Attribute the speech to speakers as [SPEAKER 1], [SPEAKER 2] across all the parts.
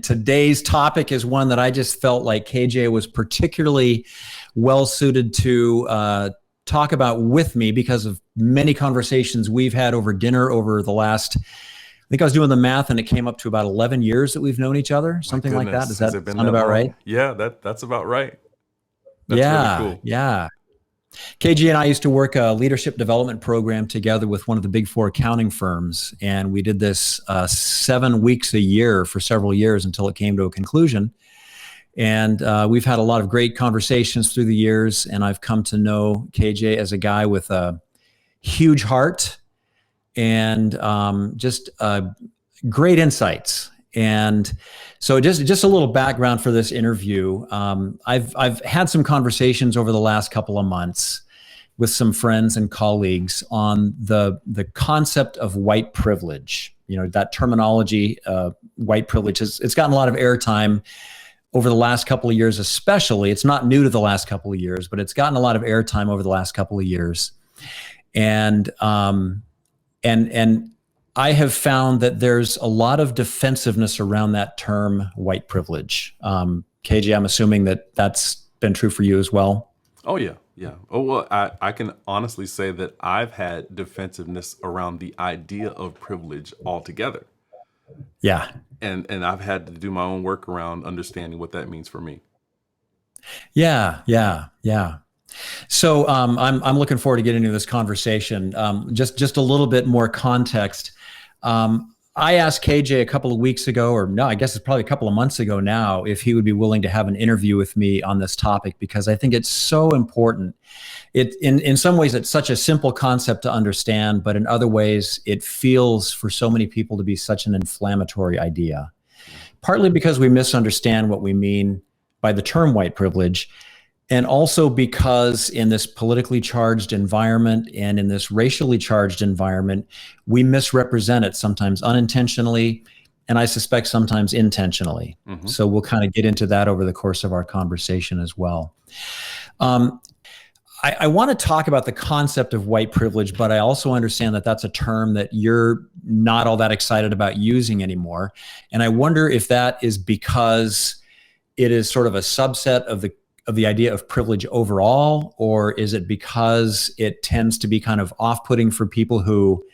[SPEAKER 1] today's topic is one that I just felt like KJ was particularly well suited to talk about with me because of many conversations we've had over dinner over the last, I think I was doing the math and it came up to about 11 years that we've known each other, something like that. Does that sound about right?
[SPEAKER 2] Yeah, that's about right.
[SPEAKER 1] That's really cool. Yeah. KG and I used to work a leadership development program together with one of the big four accounting firms. And we did this 7 weeks a year for several years until it came to a conclusion. And we've had a lot of great conversations through the years. And I've come to know KJ as a guy with a huge heart and just great insights. And so just a little background for this interview. I've had some conversations over the last couple of months with some friends and colleagues on the concept of white privilege. You know, that terminology, white privilege, it's gotten a lot of airtime over the last couple of years, especially. It's not new to the last couple of years, but it's gotten a lot of airtime over the last couple of years. And I have found that there's a lot of defensiveness around that term, white privilege. KJ, I'm assuming that that's been true for you as well.
[SPEAKER 2] Oh, yeah. Yeah. Oh, well, I can honestly say that I've had defensiveness around the idea of privilege altogether.
[SPEAKER 1] Yeah.
[SPEAKER 2] And I've had to do my own work around understanding what that means for me.
[SPEAKER 1] Yeah. So I'm looking forward to getting into this conversation. Just a little bit more context. I asked KJ a couple of weeks ago, or no, I guess it's probably a couple of months ago now, if he would be willing to have an interview with me on this topic, because I think it's so important. In some ways, it's such a simple concept to understand, but in other ways, it feels for so many people to be such an inflammatory idea, partly because we misunderstand what we mean by the term white privilege. And also because in this politically charged environment and in this racially charged environment, we misrepresent it sometimes unintentionally, and I suspect sometimes intentionally. Mm-hmm. So we'll kind of get into that over the course of our conversation as well. I want to talk about the concept of white privilege, but I also understand that that's a term that you're not all that excited about using anymore. And I wonder if that is because it is sort of a subset of the idea of privilege overall, or is it because it tends to be kind of off-putting for people who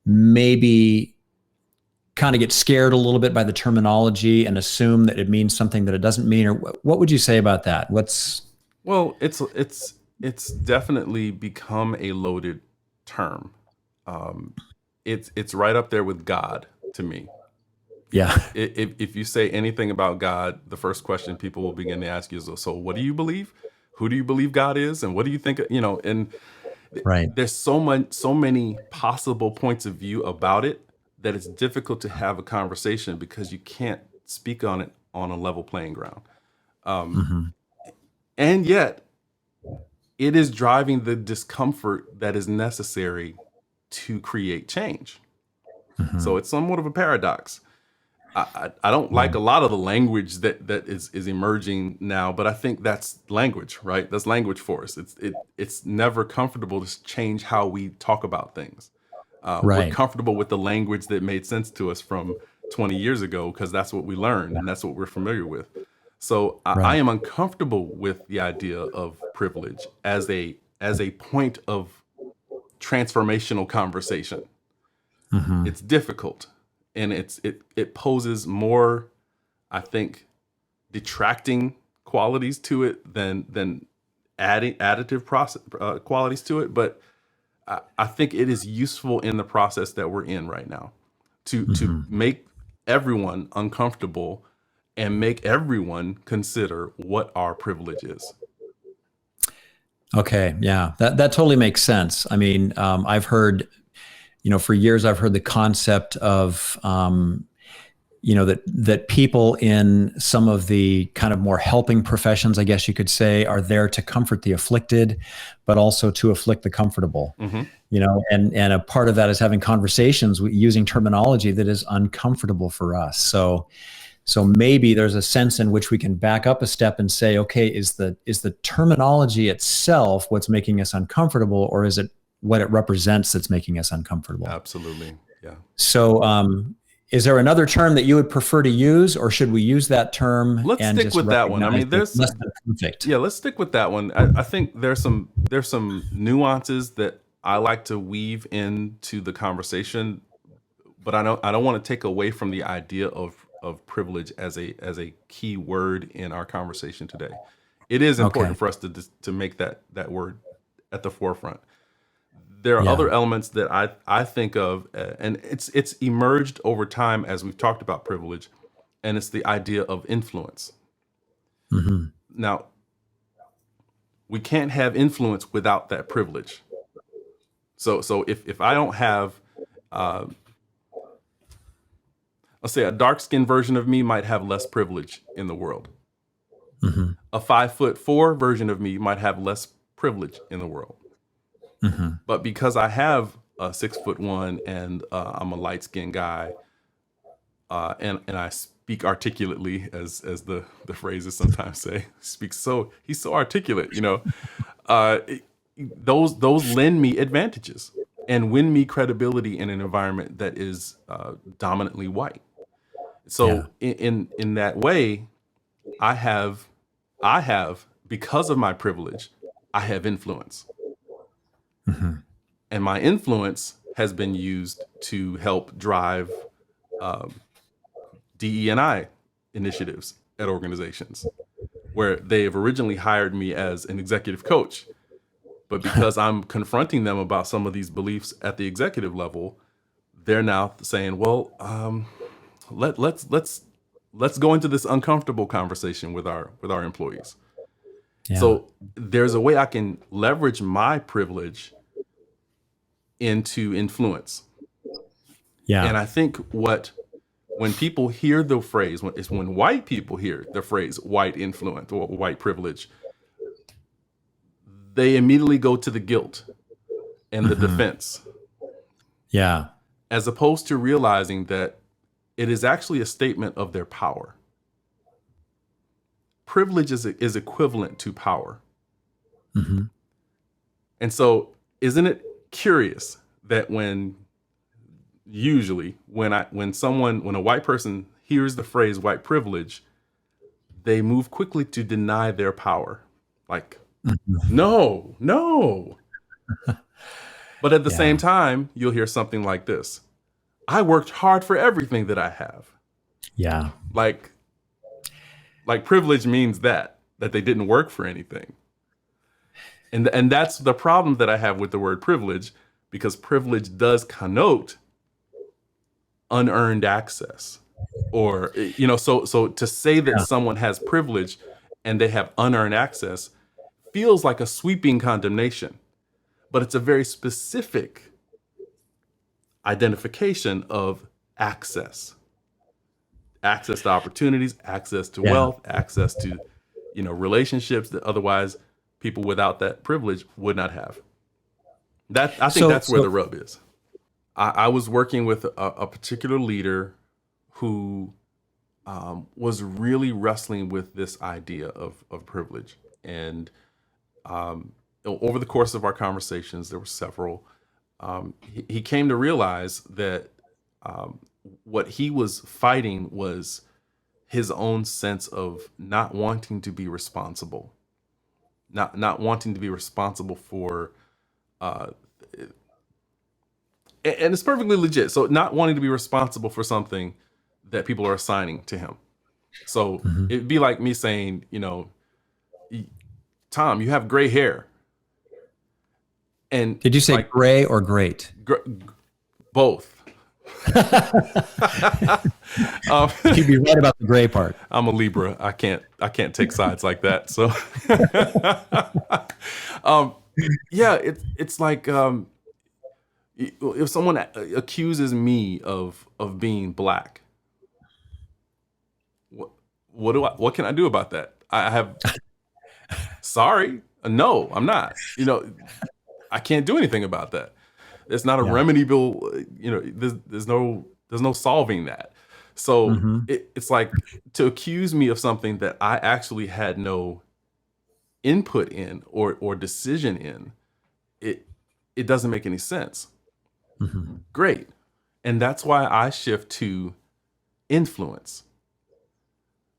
[SPEAKER 1] maybe kind of get scared a little bit by the terminology and assume that it means something that it doesn't mean? Or what would you say about that?
[SPEAKER 2] Well, it's definitely become a loaded term. It's right up there with God to me.
[SPEAKER 1] Yeah.
[SPEAKER 2] If you say anything about God, the first question people will begin to ask you is, so what do you believe? Who do you believe God is? And what do you think, and
[SPEAKER 1] right.
[SPEAKER 2] There's so many possible points of view about it that it's difficult to have a conversation because you can't speak on it on a level playing ground. And yet it is driving the discomfort that is necessary to create change. Mm-hmm. So it's somewhat of a paradox. I don't like a lot of the language that is emerging now, but I think that's language, right? That's language for us. It's never comfortable to change how we talk about things.
[SPEAKER 1] Right.
[SPEAKER 2] We're comfortable with the language that made sense to us from 20 years ago because that's what we learned and that's what we're familiar with. So I am uncomfortable with the idea of privilege as a point of transformational conversation. Mm-hmm. It's difficult. And it poses more, I think, detracting qualities to it than adding additive qualities to it. But I think it is useful in the process that we're in right now to make everyone uncomfortable and make everyone consider what our privilege is.
[SPEAKER 1] Okay, yeah, that totally makes sense. I mean, I've heard. For years, I've heard the concept of, that people in some of the kind of more helping professions, I guess you could say, are there to comfort the afflicted, but also to afflict the comfortable. Mm-hmm. And a part of that is having conversations using terminology that is uncomfortable for us. So maybe there's a sense in which we can back up a step and say, okay, is the terminology itself what's making us uncomfortable, or is it what it represents that's making us uncomfortable?
[SPEAKER 2] Absolutely. Yeah.
[SPEAKER 1] So, is there another term that you would prefer to use, or should we use that term
[SPEAKER 2] Let's
[SPEAKER 1] and
[SPEAKER 2] stick
[SPEAKER 1] just
[SPEAKER 2] with that one. I
[SPEAKER 1] recognize
[SPEAKER 2] mean,
[SPEAKER 1] that it's less than perfect?
[SPEAKER 2] yeah, let's stick with that one. I think there's some nuances that I like to weave into the conversation, but I don't want to take away from the idea of privilege as a key word in our conversation today. It is
[SPEAKER 1] Okay.
[SPEAKER 2] important for us to make that word at the forefront. There are
[SPEAKER 1] Yeah.
[SPEAKER 2] other elements that I think of, and it's emerged over time as we've talked about privilege, and it's the idea of influence.
[SPEAKER 1] Hmm.
[SPEAKER 2] Now, we can't have influence without that privilege. So if I don't have, uh, let's say a dark skinned version of me might have less privilege in the world.
[SPEAKER 1] Hmm.
[SPEAKER 2] A 5'4" version of me might have less privilege in the world.
[SPEAKER 1] Hmm.
[SPEAKER 2] But because I have a 6'1" and I'm a light skinned guy, and I speak articulately, as the phrases sometimes say, he's so articulate, uh, those lend me advantages and win me credibility in an environment that is dominantly white.
[SPEAKER 1] Yeah.
[SPEAKER 2] So in that way, I have because of my privilege, I have influence,
[SPEAKER 1] Hmm.
[SPEAKER 2] and my influence has been used to help drive DE&I initiatives at organizations where they have originally hired me as an executive coach. But because I'm confronting them about some of these beliefs at the executive level, they're now saying, "Well, let's go into this uncomfortable conversation with our employees."
[SPEAKER 1] Yeah.
[SPEAKER 2] So there's a way I can leverage my privilege into influence. And
[SPEAKER 1] Yeah.
[SPEAKER 2] I think when people hear the phrase, when white people hear the phrase white influence or white privilege, they immediately go to the guilt and the
[SPEAKER 1] Hmm.
[SPEAKER 2] defense,
[SPEAKER 1] Yeah.
[SPEAKER 2] as opposed to realizing that it is actually a statement of their power. Privilege is equivalent to power.
[SPEAKER 1] Hmm.
[SPEAKER 2] And so, isn't it curious that usually when a white person hears the phrase white privilege, they move quickly to deny their power. Like,
[SPEAKER 1] Hmm.
[SPEAKER 2] no, no. But at the same
[SPEAKER 1] Yeah.
[SPEAKER 2] time, you'll hear something like this: I worked hard for everything that I have.
[SPEAKER 1] Yeah.
[SPEAKER 2] Like privilege means that they didn't work for anything. And that's the problem that I have with the word privilege, because privilege does connote unearned access. Or so to say that
[SPEAKER 1] Yeah.
[SPEAKER 2] someone has privilege and they have unearned access feels like a sweeping condemnation, but it's a very specific identification of access to opportunities, access to
[SPEAKER 1] Yeah.
[SPEAKER 2] wealth, access to relationships that otherwise people without that privilege would not have. That I think
[SPEAKER 1] So,
[SPEAKER 2] that's where the
[SPEAKER 1] so
[SPEAKER 2] rub is. I was working with a particular leader who was really wrestling with this idea of privilege. And over the course of our conversations, there were several. He came to realize that um, what he was fighting was his own sense of not wanting to be responsible, not wanting to be responsible for, uh, and it's perfectly legit. So not wanting to be responsible for something that people are assigning to him. So
[SPEAKER 1] mhm.
[SPEAKER 2] it'd be like me saying, Tom, you have gray hair, and
[SPEAKER 1] Did you say
[SPEAKER 2] like
[SPEAKER 1] gray or great?
[SPEAKER 2] both. um,
[SPEAKER 1] You'd be right about the gray part.
[SPEAKER 2] I'm a Libra. I can't take sides like that. So, um, yeah, it's like if someone accuses me of being black, what what can I do about that? I have sorry, no, I'm not. I can't do anything about that. It's not a
[SPEAKER 1] Yeah.
[SPEAKER 2] remediable. There's no solving that. So
[SPEAKER 1] Hmm.
[SPEAKER 2] it's like to accuse me of something that I actually had no input in or decision in. It doesn't make any sense.
[SPEAKER 1] Hmm.
[SPEAKER 2] Great, and that's why I shift to influence.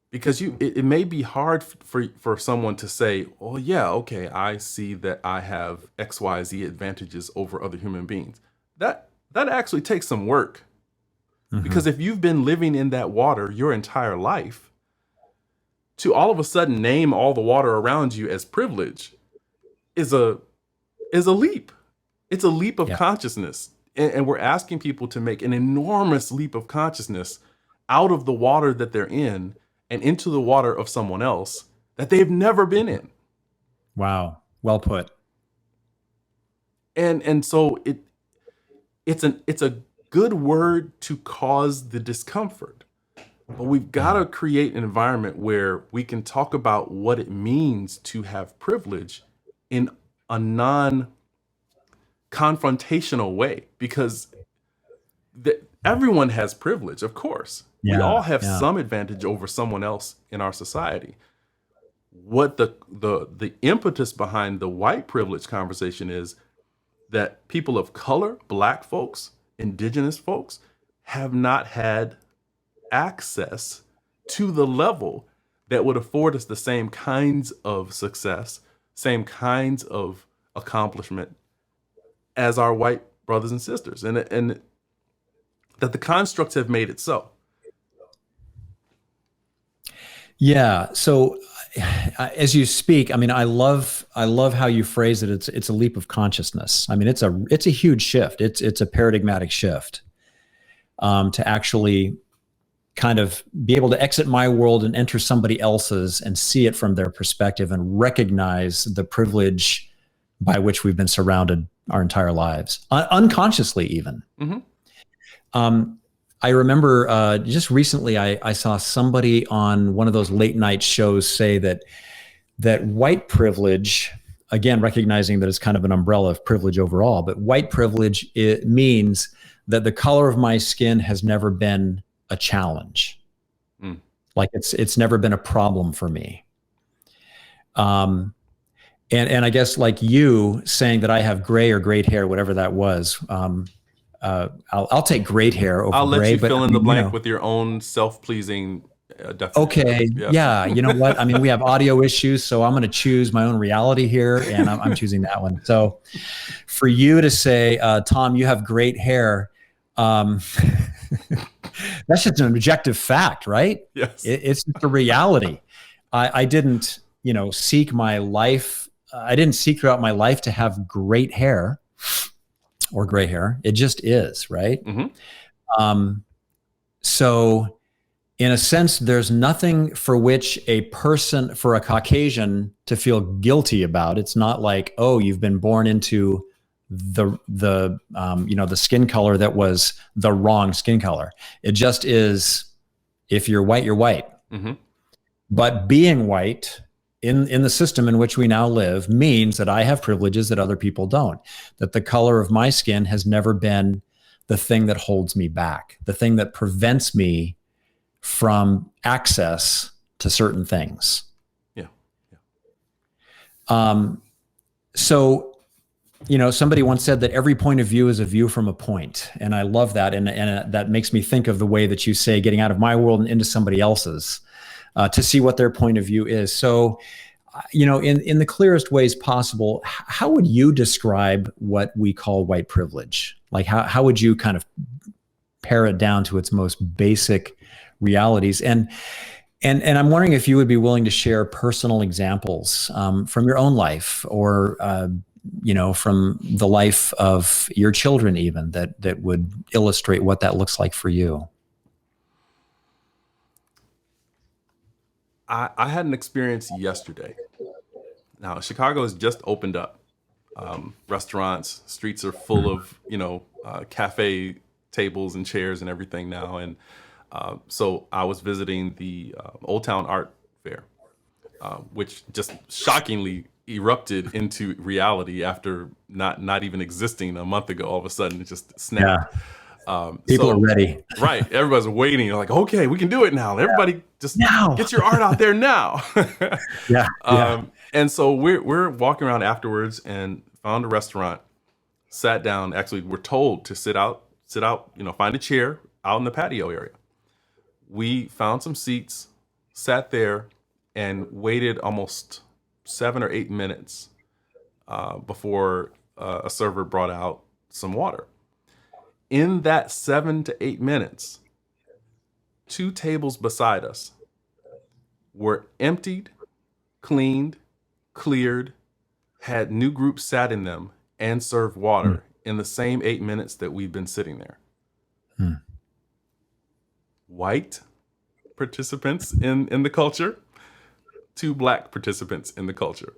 [SPEAKER 2] Because it may be hard for someone to say, oh yeah, okay, I see that I have XYZ advantages over other human beings. That actually takes some work.
[SPEAKER 1] Mm-hmm.
[SPEAKER 2] Because if you've been living in that water your entire life, to all of a sudden name all the water around you as privilege is a leap. It's a leap of
[SPEAKER 1] Yeah.
[SPEAKER 2] consciousness. And we're asking people to make an enormous leap of consciousness out of the water that they're in and into the water of someone else that they've never been in.
[SPEAKER 1] Wow. Well put.
[SPEAKER 2] And so it's a good word to cause the discomfort. But we've got to create an environment where we can talk about what it means to have privilege in a non-confrontational way, because everyone has privilege, of course. We
[SPEAKER 1] Yeah.
[SPEAKER 2] all have
[SPEAKER 1] Yeah.
[SPEAKER 2] some advantage over someone else in our society. What the impetus behind the white privilege conversation is that people of color, black folks, indigenous folks, have not had access to the level that would afford us the same kinds of success, same kinds of accomplishment as our white brothers and sisters, and that the constructs have made it so.
[SPEAKER 1] Yeah. So as you speak, I mean, I love how you phrase it. It's a leap of consciousness. I mean, it's a huge shift. It's a paradigmatic shift to actually kind of be able to exit my world and enter somebody else's and see it from their perspective and recognize the privilege by which we've been surrounded our entire lives, unconsciously even.
[SPEAKER 2] Mm-hmm.
[SPEAKER 1] I remember just recently I saw somebody on one of those late night shows say that white privilege, again, recognizing that it's kind of an umbrella of privilege overall, but white privilege, it means that the color of my skin has never been a challenge. Like it's never been a problem for me. And I guess like you saying that I have gray or great hair, whatever that was, I'll take great hair over
[SPEAKER 2] I'll let
[SPEAKER 1] gray,
[SPEAKER 2] you
[SPEAKER 1] but
[SPEAKER 2] fill
[SPEAKER 1] I
[SPEAKER 2] in the
[SPEAKER 1] mean,
[SPEAKER 2] blank with your own self-pleasing definition.
[SPEAKER 1] okay.
[SPEAKER 2] Yes.
[SPEAKER 1] Yeah. You know what? I mean, we have audio issues, so I'm going to choose my own reality here, and I'm choosing that one. So for you to say, Tom, you have great hair, that's just an objective fact, right?
[SPEAKER 2] Yes.
[SPEAKER 1] It's just a reality. I didn't, seek my life. I didn't seek throughout my life to have great hair or gray hair. It just is, right?
[SPEAKER 2] Mm-hmm.
[SPEAKER 1] So in a sense, there's nothing for which for a Caucasian to feel guilty about. It's not like, oh, you've been born into the skin color that was the wrong skin color. It just is, if you're white, you're white.
[SPEAKER 2] Mm-hmm.
[SPEAKER 1] But being white in the system in which we now live means that I have privileges that other people don't, that the color of my skin has never been the thing that holds me back, the thing that prevents me from access to certain things.
[SPEAKER 2] Yeah.
[SPEAKER 1] So, somebody once said that every point of view is a view from a point. And I love that. And that makes me think of the way that you say getting out of my world and into somebody else's to see what their point of view is. So, in the clearest ways possible, how would you describe what we call white privilege? Like, how would you kind of pare it down to its most basic realities? And I'm wondering if you would be willing to share personal examples from your own life, or from the life of your children, even that would illustrate what that looks like for you.
[SPEAKER 2] I had an experience yesterday. Now, Chicago has just opened up. Restaurants, streets are full of, cafe tables and chairs and everything now. And so I was visiting the Old Town Art Fair, which just shockingly erupted into reality after not even existing a month ago. All of a sudden, it just snapped.
[SPEAKER 1] Yeah. People are ready.
[SPEAKER 2] Right. Everybody's waiting. They're like, okay, we can do it now. Everybody just
[SPEAKER 1] now.
[SPEAKER 2] Get your art out there now.
[SPEAKER 1] Yeah.
[SPEAKER 2] And so we're walking around afterwards and found a restaurant, sat down. Actually, we're told to sit out, find a chair out in the patio area. We found some seats, sat there, and waited almost 7 or 8 minutes before a server brought out some water. In that 7 to 8 minutes, 2 tables beside us were emptied, cleaned, cleared, had new groups sat in them, and served water in the same 8 minutes that we've been sitting there. White participants in the culture, 2 Black participants in the culture.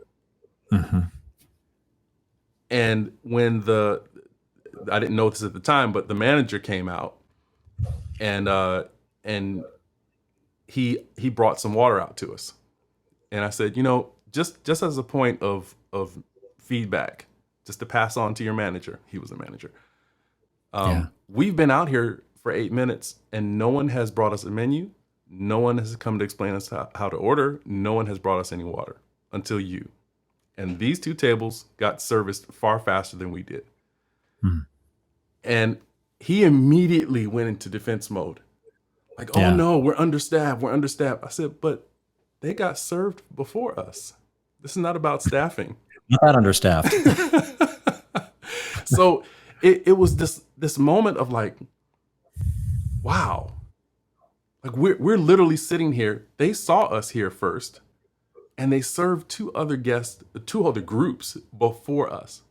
[SPEAKER 2] And when I didn't know this at the time, but the manager came out and he brought some water out to us. And I said, just as a point of feedback, just to pass on to your manager. He was a manager. We've been out here for 8 minutes and no one has brought us a menu. No one has come to explain us how to order. No one has brought us any water until you. And these 2 tables got serviced far faster than we did. And he immediately went into defense mode. Like, oh no, we're understaffed. We're understaffed. I said, but they got served before us. This is not about staffing.
[SPEAKER 1] Not that understaffed.
[SPEAKER 2] So it was this moment of like, wow. Like we're literally sitting here. They saw us here first, and they served 2 other guests, 2 other groups before us.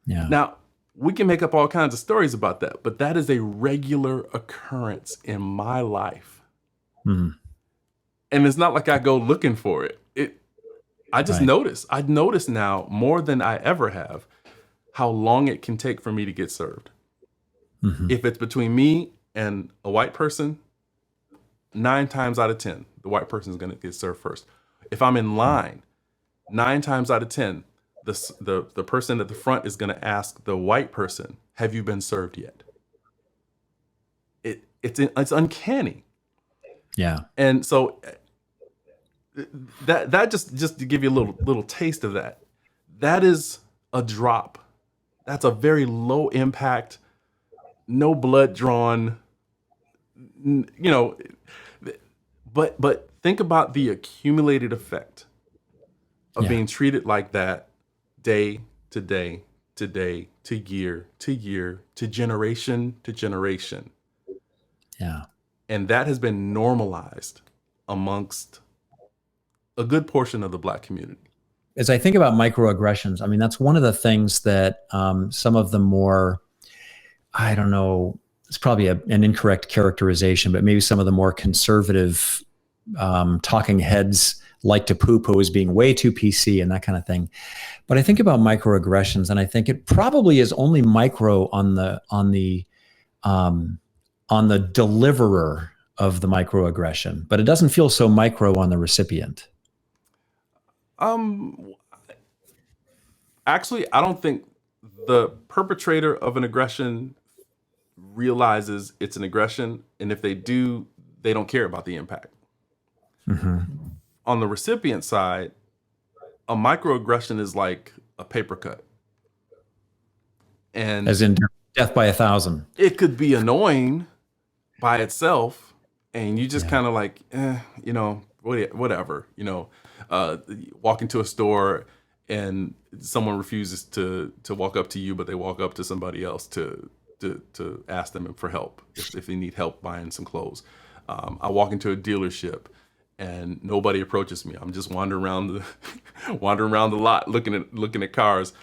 [SPEAKER 1] Yeah.
[SPEAKER 2] Now, we can make up all kinds of stories about that, but that is a regular occurrence in my life. And it's not like I go looking for it. I just notice. I notice now more than I ever have how long it can take for me to get served. If it's between me and a white person, 9 times out of 10, the white person is going to get served first. If I'm in line, 9 times out of 10, the person at the front is going to ask the white person, "Have you been served yet?" It's uncanny.
[SPEAKER 1] Yeah.
[SPEAKER 2] And so that just to give you a little taste of that, that is a drop. That's a very low impact, no blood drawn, but think about the accumulated effect of being treated like that day to day to day to year to year to generation to generation.
[SPEAKER 1] Yeah.
[SPEAKER 2] And that has been normalized amongst a good portion of the Black community.
[SPEAKER 1] As I think about microaggressions, I mean, that's one of the things that some of the more, I don't know, it's probably an incorrect characterization, but maybe some of the more conservative talking heads like to poo-poo as being way too PC and that kind of thing. But I think about microaggressions, and I think it probably is only micro on the deliverer of the microaggression, but it doesn't feel so micro on the recipient.
[SPEAKER 2] Actually, I don't think the perpetrator of an aggression realizes it's an aggression, and if they do, they don't care about the impact. On the recipient side, a microaggression is like a paper cut. And
[SPEAKER 1] as in death by 1,000.
[SPEAKER 2] It could be annoying by itself, and you just kind of like, whatever, walk into a store and someone refuses to walk up to you, but they walk up to somebody else to ask them for help if they need help buying some clothes. I walk into a dealership and nobody approaches me. I'm just wandering around the lot looking at cars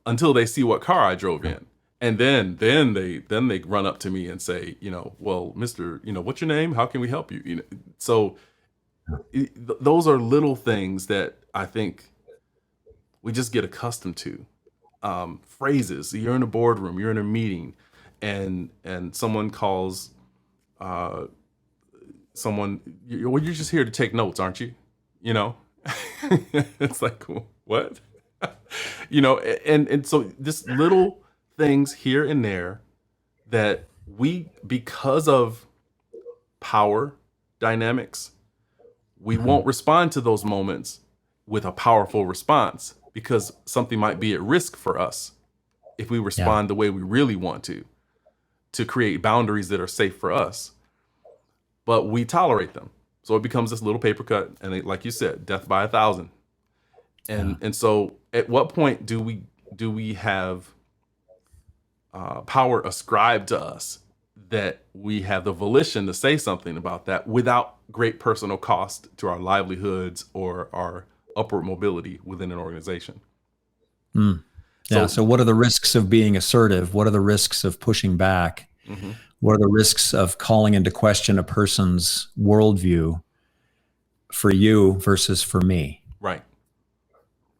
[SPEAKER 2] until they see what car I drove in. And then they run up to me and say, well, Mr., what's your name? How can we help you? So those are little things that I think we just get accustomed to. Phrases. You're in a boardroom, you're in a meeting, and someone calls someone, you're just here to take notes, aren't you? It's like, what? And so this little things here and there that we, because of power dynamics, we won't respond to those moments with a powerful response because something might be at risk for us if we respond the way we really want to create boundaries that are safe for us. but we tolerate them. So it becomes this little paper cut, and like you said, death by 1,000. And so, at what point do we have power ascribed to us that we have the volition to say something about that without great personal cost to our livelihoods or our upward mobility within an organization?
[SPEAKER 1] Mm. Yeah. So what are the risks of being assertive? What are the risks of pushing back?
[SPEAKER 2] Mm-hmm.
[SPEAKER 1] What are the risks of calling into question a person's worldview for you versus for me?
[SPEAKER 2] Right.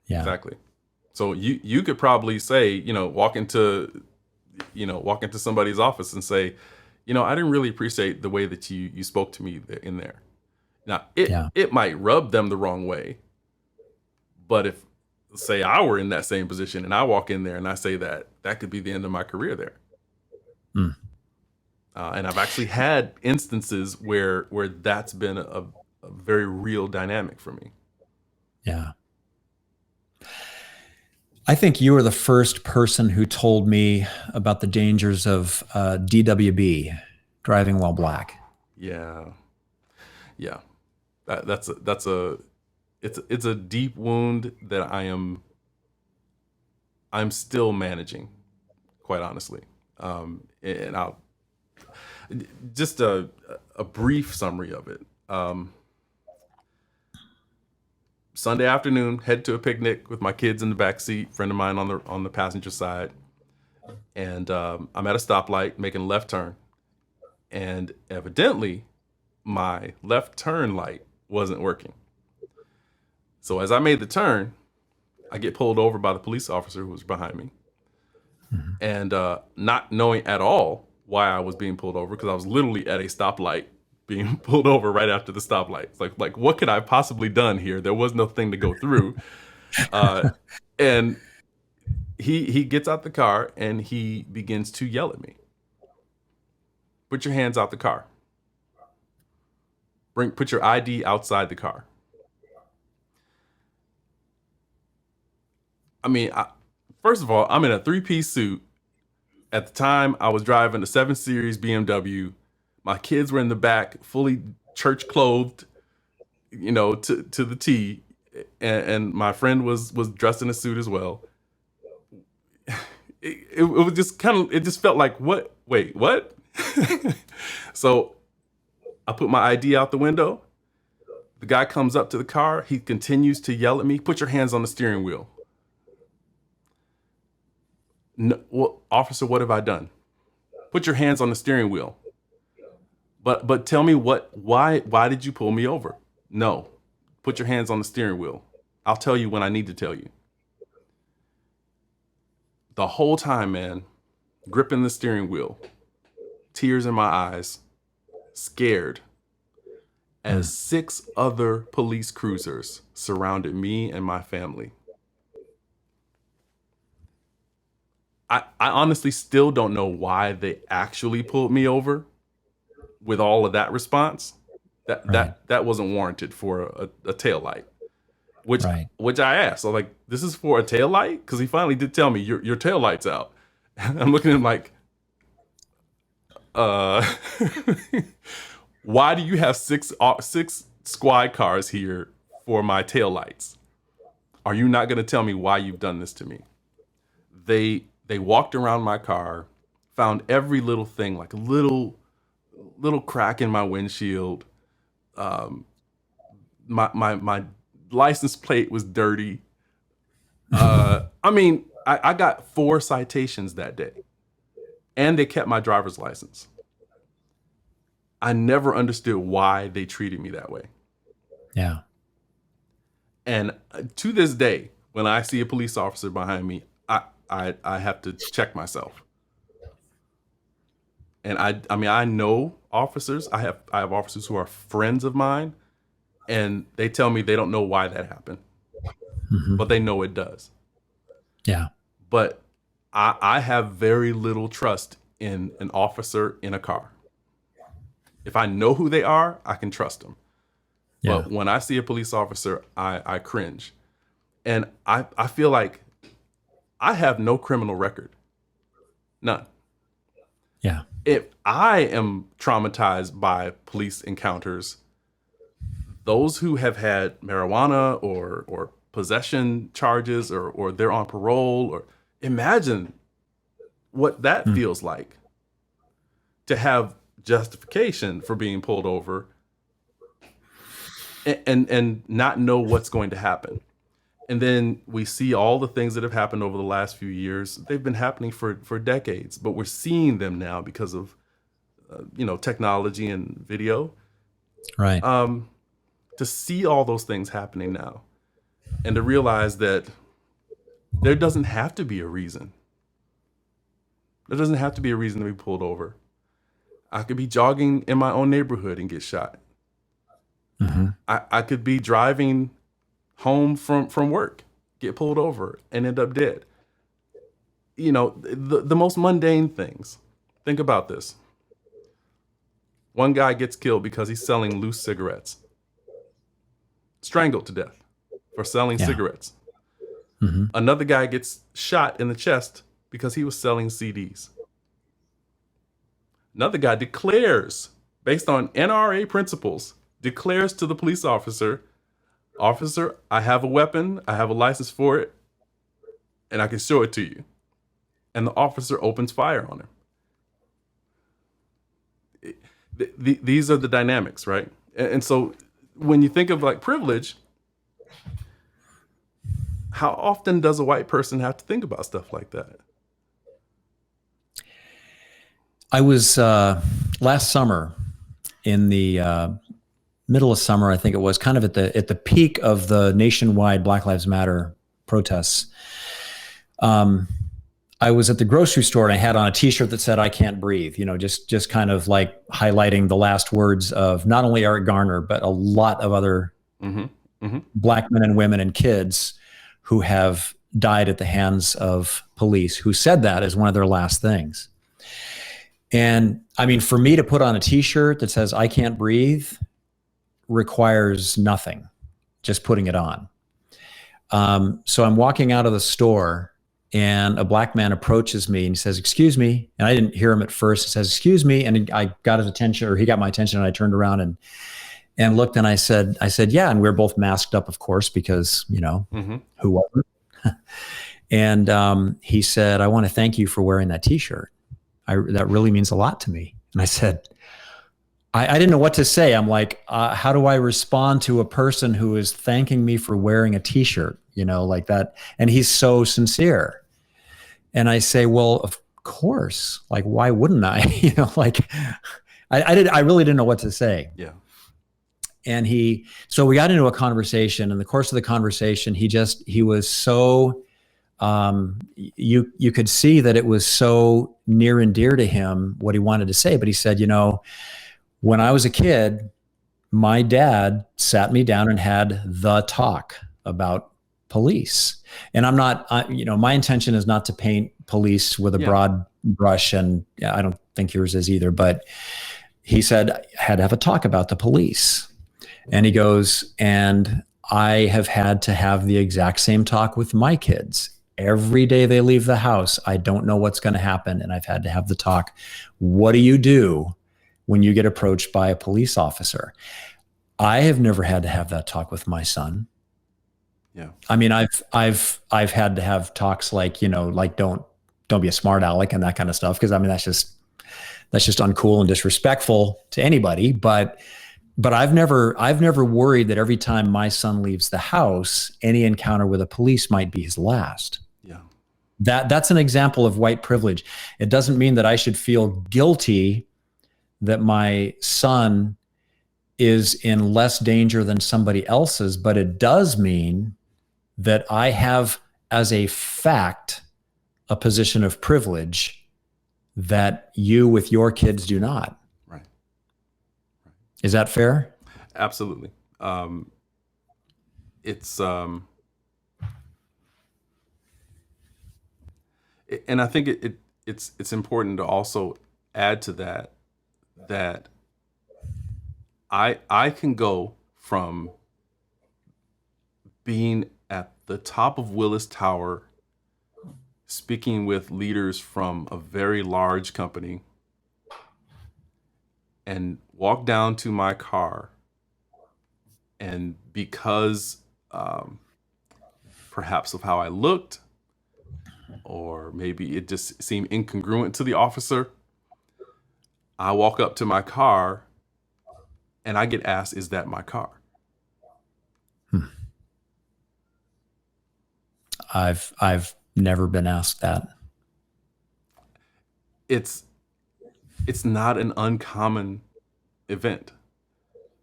[SPEAKER 1] Yeah.
[SPEAKER 2] Exactly. So you could probably say, walk into somebody's office and say, I didn't really appreciate the way that you spoke to me in there. Now, it might rub them the wrong way, but if, say, I were in that same position and I walk in there and I say that could be the end of my career there.
[SPEAKER 1] Mm.
[SPEAKER 2] And I've actually had instances where that's been a very real dynamic for me.
[SPEAKER 1] Yeah. I think you were the first person who told me about the dangers of DWB, driving while black.
[SPEAKER 2] Yeah. Yeah. It's a deep wound that I'm still managing, quite honestly. And I'll just a brief summary of it. Sunday afternoon, head to a picnic with my kids in the back seat, friend of mine on the passenger side, and I'm at a stoplight making a left turn, and evidently my left turn light wasn't working. So as I made the turn, I get pulled over by the police officer who was behind me, and not knowing at all why I was being pulled over, because I was literally at a stoplight being pulled over right after the stoplight. It's like what could I possibly done here? There was no thing to go through. And he gets out the car and he begins to yell at me. Put your hands out the car. Put your ID outside the car. I mean, first of all, I'm in a 3-piece suit. At the time, I was driving a 7 Series BMW. My kids were in the back, fully church clothed, to the T, and my friend was dressed in a suit as well. It was just it just felt like, what? Wait, what? So I put my ID out the window. The guy comes up to the car. He continues to yell at me, put your hands on the steering wheel. No, well, officer, what have I done? Put your hands on the steering wheel. But tell me why did you pull me over? No, put your hands on the steering wheel. I'll tell you when I need to tell you. The whole time, man, gripping the steering wheel, tears in my eyes, scared, as 6 other police cruisers surrounded me and my family. I honestly still don't know why they actually pulled me over with all of that response. That wasn't warranted for a tail light, which I asked. So like, this is for a tail light? Because he finally did tell me your tail light's out. I'm looking at him like, why do you have six squad cars here for my tail lights? Are you not going to tell me why you've done this to me? They walked around my car, found every little thing, like a little crack in my windshield. My license plate was dirty. I mean, I got 4 citations that day, and they kept my driver's license. I never understood why they treated me that way.
[SPEAKER 1] Yeah.
[SPEAKER 2] And to this day, when I see a police officer behind me, I have to check myself. And I mean, I know officers. I have officers who are friends of mine, and they tell me they don't know why that happened, but they know it does.
[SPEAKER 1] Yeah.
[SPEAKER 2] But I have very little trust in an officer in a car. If I know who they are, I can trust them. Yeah. But when I see a police officer, I cringe. And I feel like I have no criminal record. None.
[SPEAKER 1] Yeah.
[SPEAKER 2] if I am traumatized by police encounters, those who have had marijuana or possession charges, or they're on parole, or imagine what that
[SPEAKER 1] Mm.
[SPEAKER 2] feels like to have justification for being pulled over and not know what's going to happen. And then we see all the things that have happened over the last few years. They've been happening for decades, but we're seeing them now because of technology and video.
[SPEAKER 1] Right.
[SPEAKER 2] To see all those things happening now, and to realize that there doesn't have to be a reason. There doesn't have to be a reason to be pulled over. I could be jogging in my own neighborhood and get shot.
[SPEAKER 1] Mm-hmm.
[SPEAKER 2] I could be driving home from work, get pulled over, and end up dead. The most mundane things. Think about this. One guy gets killed because he's selling loose cigarettes. Strangled to death for selling
[SPEAKER 1] Yeah.
[SPEAKER 2] cigarettes.
[SPEAKER 1] Mm-hmm.
[SPEAKER 2] Another guy gets shot in the chest because he was selling CDs. Another guy declares, based on NRA principles, declares to the police officer, "Officer, I have a weapon, I have a license for it, and I can show it to you." And the officer opens fire on him. These are the dynamics, right? And so when you think of like privilege, how often does a white person have to think about stuff like that?
[SPEAKER 1] I was last summer, in the middle of summer, I think it was, kind of at the peak of the nationwide Black Lives Matter protests. I was at the grocery store and I had on a T-shirt that said "I can't breathe." Just kind of like highlighting the last words of not only Eric Garner but a lot of other
[SPEAKER 2] Mm-hmm. Mm-hmm.
[SPEAKER 1] Black men and women and kids who have died at the hands of police, who said that as one of their last things. And I mean, for me to put on a T-shirt that says "I can't breathe" requires nothing, just putting it on. So I'm walking out of the store and a black man approaches me and he says, "Excuse me." And I didn't hear him at first. He says, "Excuse me." And I got his attention, or he got my attention, and I turned around and looked, and I said, "Yeah." And we were both masked up, of course, because,
[SPEAKER 2] Mm-hmm.
[SPEAKER 1] who wasn't? And he said, "I want to thank you for wearing that T-shirt. That really means a lot to me." And I said, I didn't know what to say. I'm like, how do I respond to a person who is thanking me for wearing a T-shirt, like that? And he's so sincere. And I say, "Well, of course, like, why wouldn't I?" Like I really didn't know what to say.
[SPEAKER 2] Yeah.
[SPEAKER 1] And so we got into a conversation. In the course of the conversation, he was so, you could see that it was so near and dear to him what he wanted to say. But he said, "When I was a kid, my dad sat me down and had the talk about police." And I'm not, my intention is not to paint police with a broad brush, and I don't think yours is either. But he said, "I had to have a talk about the police." And he goes, "And I have had to have the exact same talk with my kids. Every day they leave the house, I don't know what's going to happen. And I've had to have the talk. What do you do when you get approached by a police officer?" I have never had to have that talk with my son.
[SPEAKER 2] Yeah.
[SPEAKER 1] I mean, I've had to have talks like, like don't be a smart aleck and that kind of stuff. Cause I mean, that's just uncool and disrespectful to anybody. But I've never worried that every time my son leaves the house, any encounter with a police might be his last.
[SPEAKER 2] Yeah.
[SPEAKER 1] That's an example of white privilege. It doesn't mean that I should feel guilty that my son is in less danger than somebody else's, but it does mean that I have, as a fact, a position of privilege that you with your kids do not.
[SPEAKER 2] Right.
[SPEAKER 1] Is that fair?
[SPEAKER 2] Absolutely. It's and I think it's important to also add to that I can go from being at the top of Willis Tower, speaking with leaders from a very large company, and walked down to my car, and because perhaps of how I looked, or maybe it just seemed incongruent to the officer, I walk up to my car and I get asked, "Is that my car?"
[SPEAKER 1] I've never been asked that.
[SPEAKER 2] It's not an uncommon event.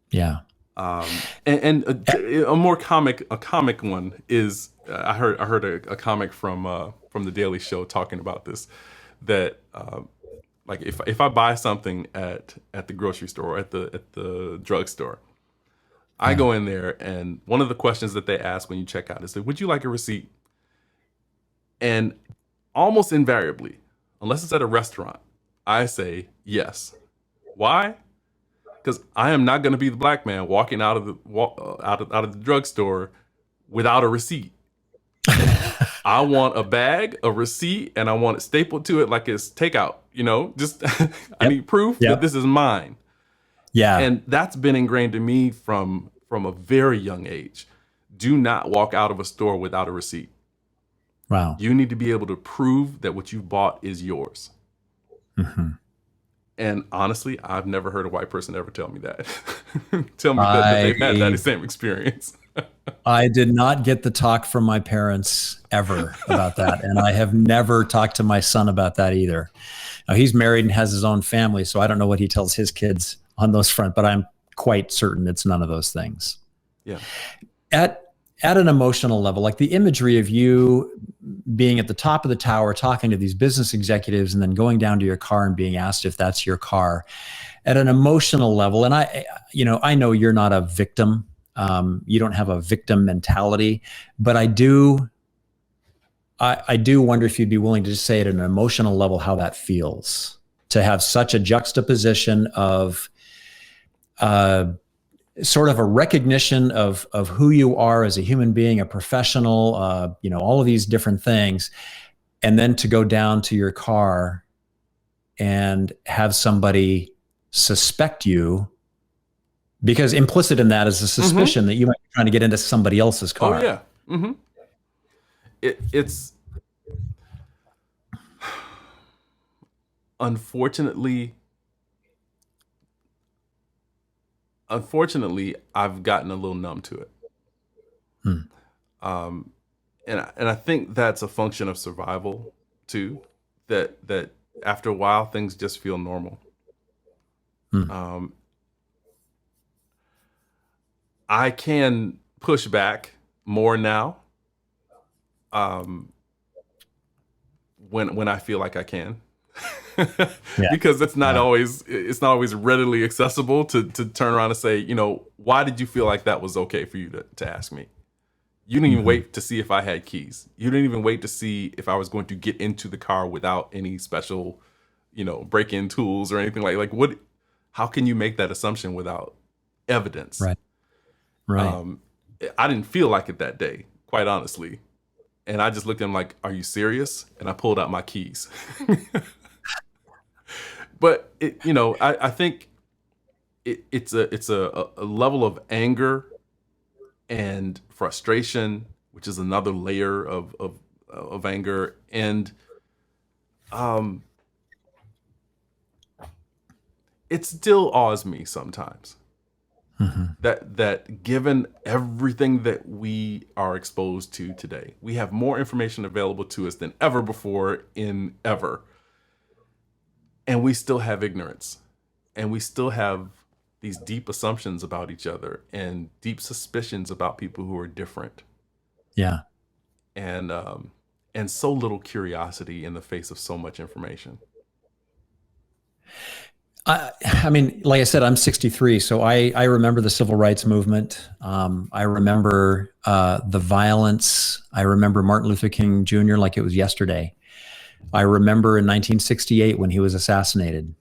[SPEAKER 1] Yeah.
[SPEAKER 2] And a more comic one is, I heard a comic from the Daily Show talking about this, that like if I buy something at the grocery store or at the drugstore, I go in there, and one of the questions that they ask when you check out is, "Would you like a receipt?" And almost invariably, unless it's at a restaurant, I say yes. Why? Because I am not going to be the black man walking out of the drugstore without a receipt. I want a bag, a receipt, and I want it stapled to it like it's takeout. Just I need proof that this is mine.
[SPEAKER 1] Yeah.
[SPEAKER 2] And that's been ingrained in me from a very young age. Do not walk out of a store without a receipt.
[SPEAKER 1] Wow.
[SPEAKER 2] You need to be able to prove that what you bought is yours.
[SPEAKER 1] Mm-hmm.
[SPEAKER 2] And honestly, I've never heard a white person ever tell me that. Tell me that they've had that same experience.
[SPEAKER 1] I did not get the talk from my parents ever about that. And I have never talked to my son about that either. Now, he's married and has his own family, so I don't know what he tells his kids on those front, but I'm quite certain it's none of those things.
[SPEAKER 2] Yeah.
[SPEAKER 1] At an emotional level, like the imagery of you being at the top of the tower, talking to these business executives, and then going down to your car and being asked if that's your car, at an emotional level. And I know you're not a victim. You don't have a victim mentality, but I do wonder if you'd be willing to just say at an emotional level how that feels, to have such a juxtaposition of sort of a recognition of who you are as a human being, a professional, all of these different things. And then to go down to your car and have somebody suspect you, because implicit in that is a suspicion that you might be trying to get into somebody else's car.
[SPEAKER 2] Oh yeah. Mm-hmm. It's unfortunately, I've gotten a little numb to it. And I think that's a function of survival too, that after a while things just feel normal. I can push back more now when I feel like I can. Because it's not always readily accessible to turn around and say, why did you feel like that was okay for you to ask me? You didn't even wait to see if I had keys. You didn't even wait to see if I was going to get into the car without any special, break-in tools or anything like what? How can you make that assumption without evidence?
[SPEAKER 1] Right.
[SPEAKER 2] I didn't feel like it that day, quite honestly. And I just looked at him like, "Are you serious?" And I pulled out my keys. But I think it's a level of anger and frustration, which is another layer of anger, and it still awes me sometimes that given everything that we are exposed to today, we have more information available to us than ever before in ever. And we still have ignorance, and we still have these deep assumptions about each other and deep suspicions about people who are different.
[SPEAKER 1] Yeah.
[SPEAKER 2] And so little curiosity in the face of so much information.
[SPEAKER 1] I mean, like I said, I'm 63, so I remember the civil rights movement. I remember the violence. I remember Martin Luther King Jr. like it was yesterday. I remember in 1968 when he was assassinated.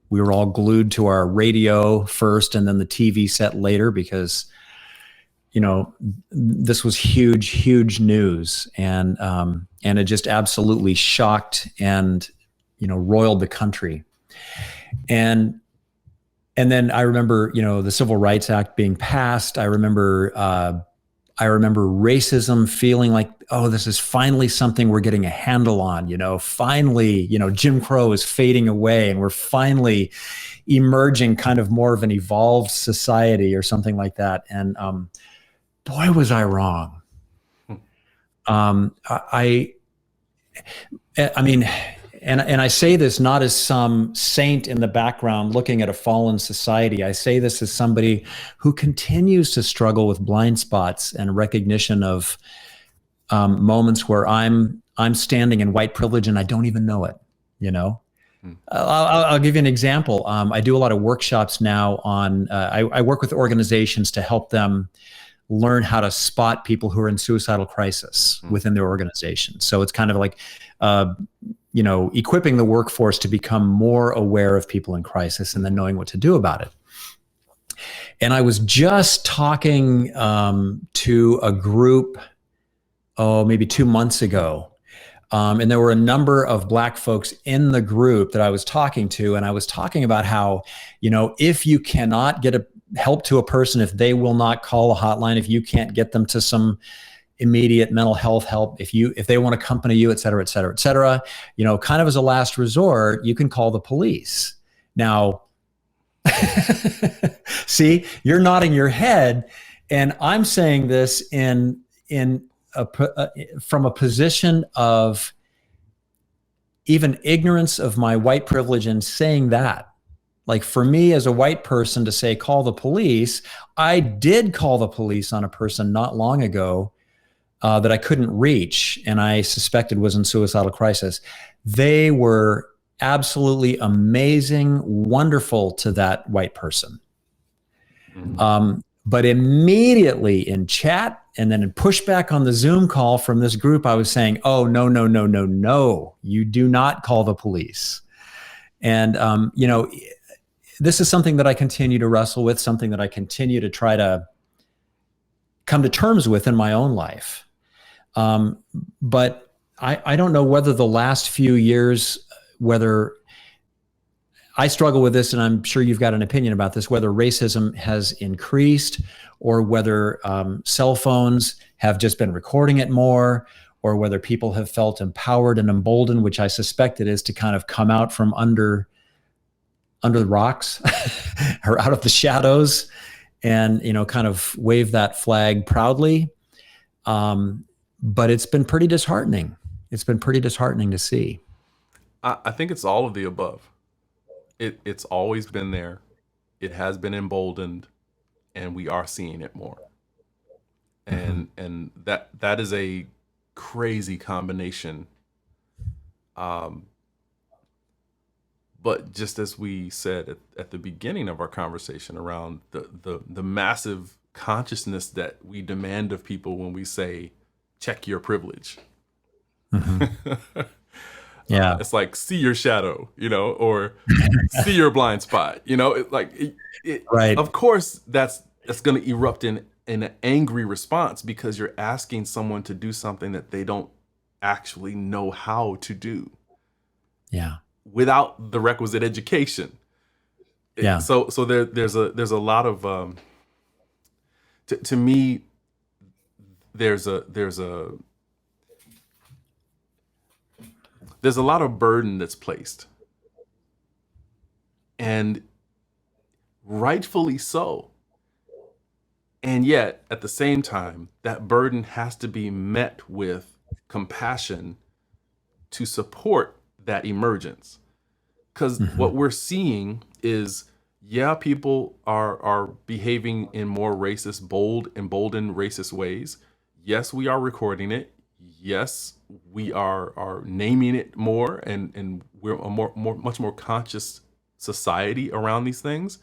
[SPEAKER 1] We were all glued to our radio first and then the TV set later because, this was huge, huge news. And it just absolutely shocked and, roiled the country. And And then I remember, the Civil Rights Act being passed. I remember racism feeling like, oh, this is finally something we're getting a handle on. Finally, Jim Crow is fading away, and we're finally emerging kind of more of an evolved society or something like that. And boy, was I wrong. I mean, and I say this not as some saint in the background looking at a fallen society. I say this as somebody who continues to struggle with blind spots and recognition of moments where I'm standing in white privilege and I don't even know it. I'll give you an example. I do a lot of workshops now on. I work with organizations to help them learn how to spot people who are in suicidal crisis within their organization. So it's kind of like, equipping the workforce to become more aware of people in crisis and then knowing what to do about it. And I was just talking to a group, maybe 2 months ago. And there were a number of Black folks in the group that I was talking to. And I was talking about how, if you cannot get help to a person, if they will not call a hotline, if you can't get them to some immediate mental health help, if they want to accompany you, et cetera, et cetera, et cetera, kind of as a last resort, you can call the police. Now, see, you're nodding your head, and I'm saying this from a position of even ignorance of my white privilege in saying that. Like, for me as a white person to say, call the police, I did call the police on a person not long ago that I couldn't reach and I suspected was in suicidal crisis. They were absolutely amazing, wonderful to that white person. But immediately in chat and then in pushback on the Zoom call from this group, I was saying, oh, no, no, no, no, no, you do not call the police. And, this is something that I continue to wrestle with, something that I continue to try to come to terms with in my own life. But I don't know whether the last few years, whether I struggle with this, and I'm sure you've got an opinion about this, whether racism has increased or whether cell phones have just been recording it more, or whether people have felt empowered and emboldened, which I suspect it is, to kind of come out from under the rocks or out of the shadows and, kind of wave that flag proudly. But it's been pretty disheartening. It's been pretty disheartening to see.
[SPEAKER 2] I think it's all of the above. It's always been there. It has been emboldened, and we are seeing it more. And that is a crazy combination. But just as we said at the beginning of our conversation around the massive consciousness that we demand of people when we say, check your privilege.
[SPEAKER 1] Yeah.
[SPEAKER 2] It's like, see your shadow, or see your blind spot,
[SPEAKER 1] Right.
[SPEAKER 2] Of course, that's going to erupt in an angry response because you're asking someone to do something that they don't actually know how to do.
[SPEAKER 1] Yeah.
[SPEAKER 2] Without the requisite education.
[SPEAKER 1] Yeah.
[SPEAKER 2] So there's a lot of to me there's a lot of burden that's placed, and rightfully so. And yet at the same time, that burden has to be met with compassion to support that emergence. Because what we're seeing is, people are behaving in more racist, emboldened racist ways. Yes, we are recording it. Yes, we are naming it more, and we're a much more conscious society around these things.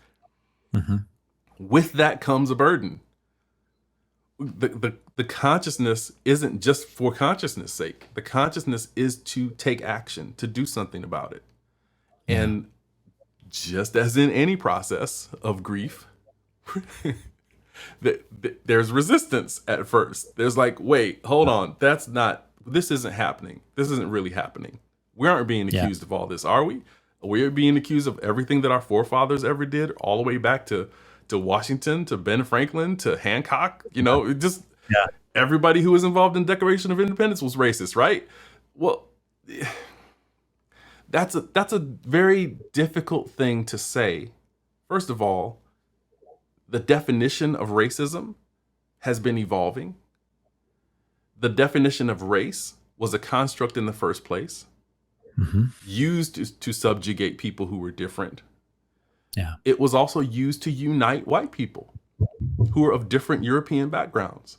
[SPEAKER 2] With that comes a burden. The consciousness isn't just for consciousness sake. The consciousness is to take action, to do something about it. And just as in any process of grief, there's resistance at first. There's like, wait, hold on. This isn't happening. This isn't really happening. We aren't being accused of all this, are we? We're being accused of everything that our forefathers ever did, all the way back to Washington, to Ben Franklin, to Hancock. Just
[SPEAKER 1] Yeah.
[SPEAKER 2] everybody who was involved in Declaration of Independence was racist, right? Well, that's a very difficult thing to say. First of all, the definition of racism has been evolving. The definition of race was a construct in the first place, used to subjugate people who were different.
[SPEAKER 1] Yeah.
[SPEAKER 2] It was also used to unite white people who are of different European backgrounds.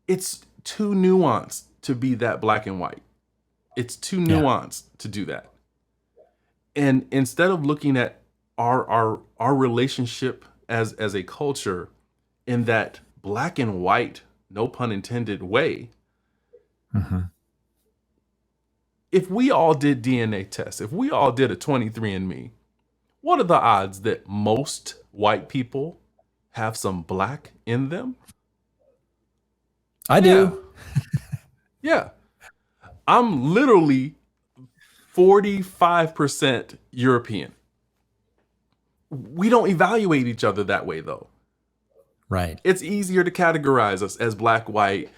[SPEAKER 2] It's too nuanced to be that black and white. It's too nuanced to do that. And instead of looking at our relationship as a culture in that black and white, no pun intended, way, if we all did DNA tests, if we all did a 23andMe, what are the odds that most white people have some black in them?
[SPEAKER 1] I do.
[SPEAKER 2] Yeah. I'm literally 45% European. We don't evaluate each other that way, though.
[SPEAKER 1] Right.
[SPEAKER 2] It's easier to categorize us as black, white,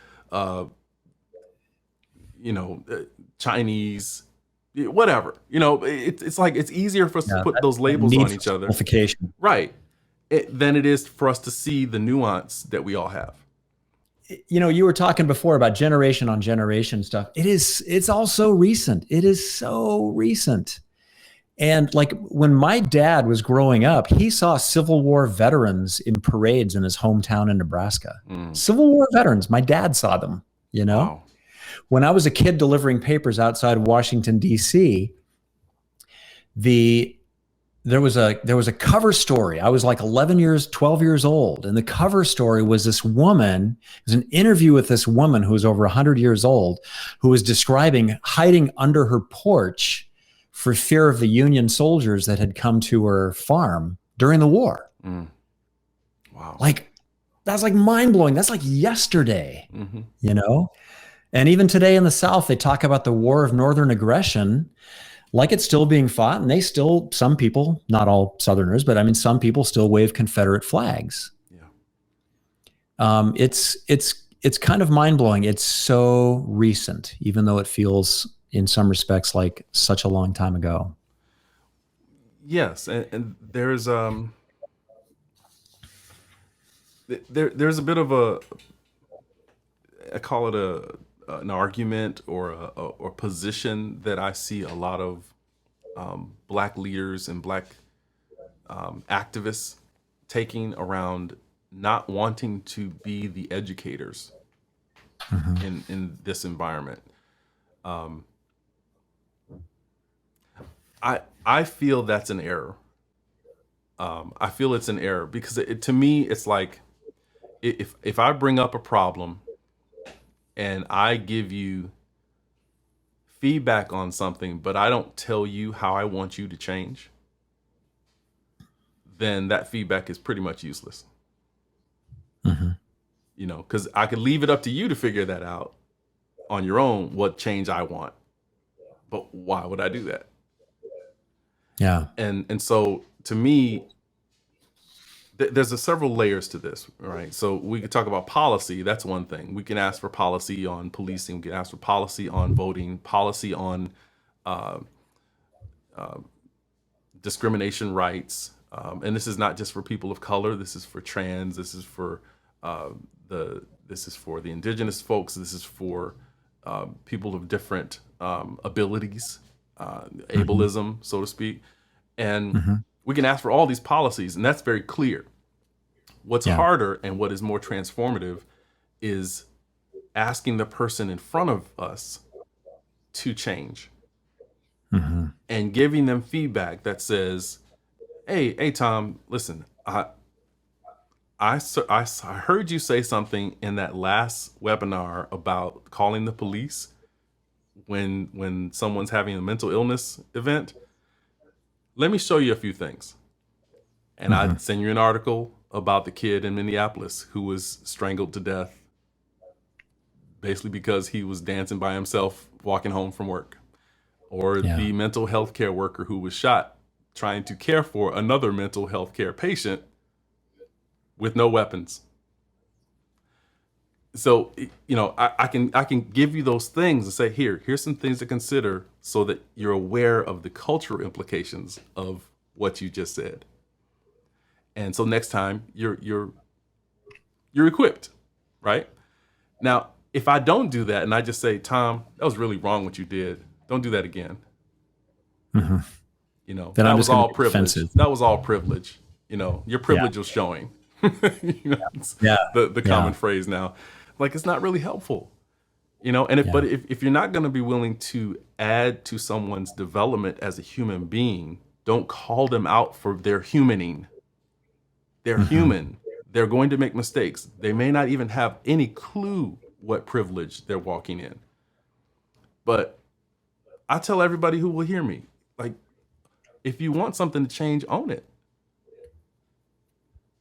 [SPEAKER 2] Chinese, whatever. It's like it's easier for us to put those labels on each other. Right. Than it is for us to see the nuance that we all have.
[SPEAKER 1] You were talking before about generation on generation stuff. It's all so recent. It is so recent. And like when my dad was growing up, he saw Civil War veterans in parades in his hometown in Nebraska. Civil War veterans. My dad saw them,
[SPEAKER 2] Wow.
[SPEAKER 1] When I was a kid delivering papers outside of Washington, D.C., there was a cover story. I was like 12 years old. And the cover story was this woman, it was an interview with this woman who was over 100 years old, who was describing hiding under her porch for fear of the Union soldiers that had come to her farm during the war.
[SPEAKER 2] Wow.
[SPEAKER 1] Like, that's like mind blowing. That's like yesterday, And even today in the South, they talk about the War of Northern Aggression like it's still being fought, and some people, not all Southerners, but I mean, some people still wave Confederate flags.
[SPEAKER 2] Yeah.
[SPEAKER 1] It's kind of mind blowing. It's so recent, even though it feels in some respects like such a long time ago.
[SPEAKER 2] Yes, and there's there's a bit of I call it an argument or a position that I see a lot of black leaders and black activists taking around not wanting to be the educators in this environment. I feel that's an error. I feel it's an error because to me, it's like if I bring up a problem and I give you feedback on something, but I don't tell you how I want you to change, then that feedback is pretty much useless. Because I could leave it up to you to figure that out on your own, what change I want. But why would I do that?
[SPEAKER 1] Yeah.
[SPEAKER 2] And so to me, there's several layers to this, right? So we could talk about policy. That's one thing. We can ask for policy on policing. We can ask for policy on voting, policy on discrimination rights. And this is not just for people of color. This is for trans. This is for the indigenous folks. This is for people of different abilities, ableism, so to speak. And we can ask for all these policies, and that's very clear. What's harder and what is more transformative is asking the person in front of us to change and giving them feedback that says, hey, Tom, listen, I heard you say something in that last webinar about calling the police when someone's having a mental illness event. Let me show you a few things. And I'd send you an article about the kid in Minneapolis who was strangled to death basically because he was dancing by himself walking home from work. or
[SPEAKER 1] Yeah.
[SPEAKER 2] the mental health care worker who was shot trying to care for another mental health care patient with no weapons. So, I can give you those things and say, here's some things to consider so that you're aware of the cultural implications of what you just said. And so next time you're equipped, right? Now, if I don't do that and I just say, Tom, that was really wrong what you did. Don't do that again.
[SPEAKER 1] Hmm. Then
[SPEAKER 2] That
[SPEAKER 1] I'm
[SPEAKER 2] was
[SPEAKER 1] just going to
[SPEAKER 2] all
[SPEAKER 1] be
[SPEAKER 2] privilege.
[SPEAKER 1] defensive.
[SPEAKER 2] That was all privilege. Your
[SPEAKER 1] Yeah.
[SPEAKER 2] privilege was showing. It's
[SPEAKER 1] Yeah.
[SPEAKER 2] the
[SPEAKER 1] Yeah.
[SPEAKER 2] common phrase now. Like, it's not really helpful. And
[SPEAKER 1] Yeah.
[SPEAKER 2] if you're not going to be willing to add to someone's development as a human being, don't call them out for their humaning. They're
[SPEAKER 1] Hmm.
[SPEAKER 2] human. They're going to make mistakes. They may not even have any clue what privilege they're walking in. But I tell everybody who will hear me, like, if you want something to change, own it.